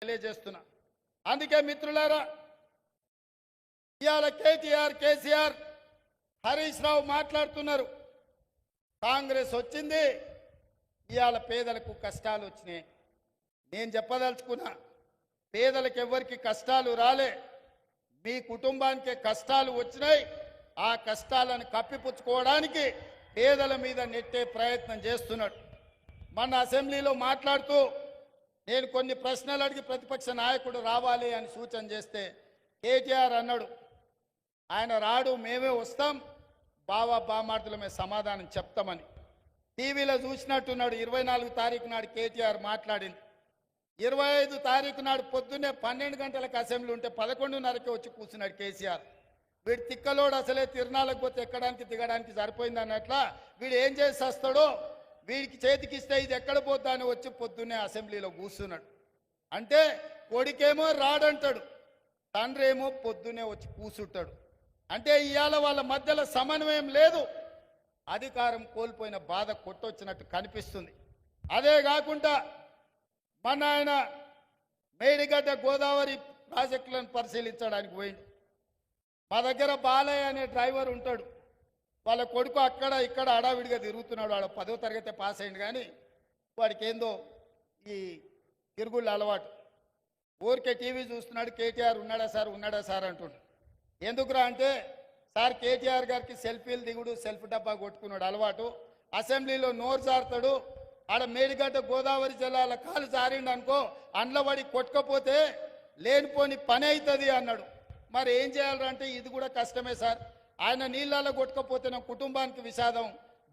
తెలియజేస్తున్నా. అందుకే మిత్రులారా, ఇవాళ కేటీఆర్, కేసీఆర్, హరీష్ రావు మాట్లాడుతున్నారు. కాంగ్రెస్ వచ్చింది, ఇవాళ పేదలకు కష్టాలు వచ్చినాయి. నేను చెప్పదలుచుకున్నా, పేదలకు ఎవరికి కష్టాలు రాలే, మీ కుటుంబానికి కష్టాలు వచ్చినాయి. ఆ కష్టాలను కప్పిపుచ్చుకోవడానికి పేదల మీద నెట్టే ప్రయత్నం చేస్తున్నాడు. మన అసెంబ్లీలో మాట్లాడుతూ నేను కొన్ని ప్రశ్నలు అడిగి ప్రతిపక్ష నాయకుడు రావాలి అని సూచన చేస్తే కేటీఆర్ అన్నాడు, ఆయన రాడు, మేమే వస్తాం, బావా బామార్దులమే సమాధానం చెప్తామని. టీవీలో చూసినట్టున్నాడు. 24 తారీఖు నాడు కేటీఆర్ మాట్లాడింది. 25 తారీఖు నాడు పొద్దున్నే 12 గంటలకు అసెంబ్లీ ఉంటే 11:30కి వచ్చి కూర్చున్నాడు కేసీఆర్. వీడు తిక్కలోడు, అసలే తిరణాలకు పోతే ఎక్కడానికి దిగడానికి సరిపోయింది అన్నట్లా వీడు ఏం చేసి వస్తాడో, వీడికి చేతికిస్తే ఇది ఎక్కడ పోద్దా అని వచ్చి పొద్దున్నే అసెంబ్లీలో కూర్చున్నాడు. అంటే కొడుకేమో రాడంటాడు, తండ్రి ఏమో పొద్దున్నే వచ్చి కూర్చుంటాడు. అంటే ఇవాళ వాళ్ళ మధ్యలో సమన్వయం లేదు. అధికారం కోల్పోయిన బాధ కొట్టొచ్చినట్టు కనిపిస్తుంది. అదే కాకుండా మన ఆయన మేడిగడ్డ గోదావరి ప్రాజెక్టులను పరిశీలించడానికి పోయింది. మా దగ్గర బాలయ్య అనే డ్రైవర్ ఉంటాడు. వాళ్ళ కొడుకు అక్కడ ఇక్కడ అడావిడిగా తిరుగుతున్నాడు. వాడు 10వ తరగతి పాస్ అయింది, కానీ వాడికి ఏందో ఈ తిరుగుళ్ళు అలవాటు. ఊరికే టీవీ చూస్తున్నాడు. కేటీఆర్ ఉన్నాడా సార్ అంటుండు. ఎందుకురా అంటే, సార్ కేటీఆర్ గారికి సెల్ఫీలు దిగుడు, సెల్ఫ్ డబ్బా కొట్టుకున్నాడు అలవాటు. అసెంబ్లీలో నోరు జారుతాడు. ఆడ మేడిగడ్డ గోదావరి జిల్లాల కాలు జారిండు అనుకో, అండ్లబడి కొట్టుకపోతే లేనిపోని పని అవుతుంది అన్నాడు. మరి ఏం చేయాలంటే ఇది కూడా కష్టమే సార్. ఆయన నీళ్ళలో కొట్టుకపోతేనే కుటుంబానికి విషాదం,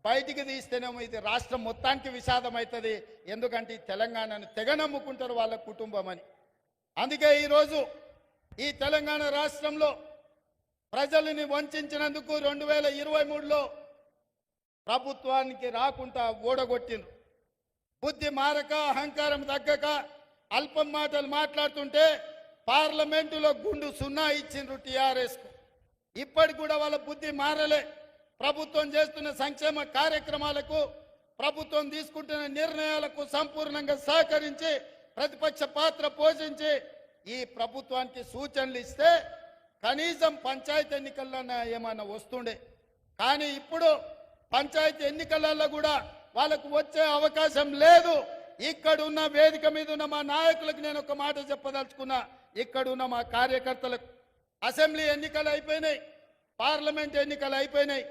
బయటికి తీస్తేనేమో ఇది రాష్ట్రం మొత్తానికి విషాదం అవుతుంది. ఎందుకంటే ఈ తెలంగాణను తెగ నమ్ముకుంటారు వాళ్ళ కుటుంబం అని. అందుకే ఈరోజు ఈ తెలంగాణ రాష్ట్రంలో ప్రజలని వంచినందుకు 2023లో ప్రభుత్వానికి రాకుండా ఓడగొట్టిండ్రు. బుద్ధి మారక, అహంకారం తగ్గక అల్పం మాటలు మాట్లాడుతుంటే పార్లమెంటులో గుండు 0 ఇచ్చిండ్రు టీఆర్ఎస్కు. ఇప్పటికి కూడా వాళ్ళ బుద్ధి మారలే. ప్రభుత్వం చేస్తున్న సంక్షేమ కార్యక్రమాలకు, ప్రభుత్వం తీసుకుంటున్న నిర్ణయాలకు సంపూర్ణంగా సహకరించి ప్రతిపక్ష పాత్ర పోషించి ఈ ప్రభుత్వానికి సూచనలు ఇస్తే కనీసం పంచాయతీ ఎన్నికల్లో ఏమన్నా వస్తుండే. కానీ ఇప్పుడు పంచాయతీ ఎన్నికలలో కూడా వాళ్ళకు వచ్చే అవకాశం లేదు. ఇక్కడున్న వేదిక మీద ఉన్న మా నాయకులకు నేను ఒక మాట చెప్పదలుచుకున్నా. ఇక్కడున్న మా కార్యకర్తలకు అసెంబ్లీ ఎన్నికలు అయిపోయినాయి, పార్లమెంట్ ఎన్నికలు అయిపోయినాయి.